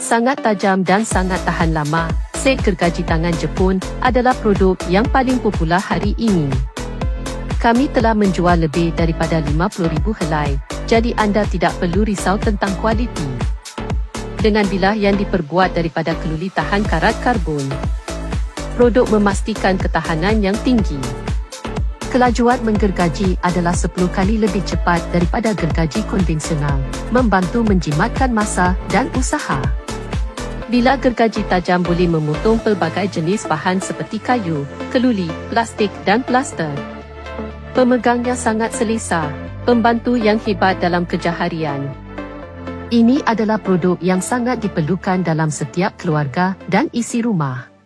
Sangat tajam dan sangat tahan lama, set gergaji tangan Jepun adalah produk yang paling popular hari ini. Kami telah menjual lebih daripada 50,000 helai, jadi anda tidak perlu risau tentang kualiti. Dengan bilah yang diperbuat daripada keluli tahan karat karbon, produk memastikan ketahanan yang tinggi. Kelajuan menggergaji adalah 10 kali lebih cepat daripada gergaji konvensional, membantu menjimatkan masa dan usaha. Bilah gergaji tajam boleh memotong pelbagai jenis bahan seperti kayu, keluli, plastik dan plaster. Pemegangnya sangat selesa, pembantu yang hebat dalam kerja harian. Ini adalah produk yang sangat diperlukan dalam setiap keluarga dan isi rumah.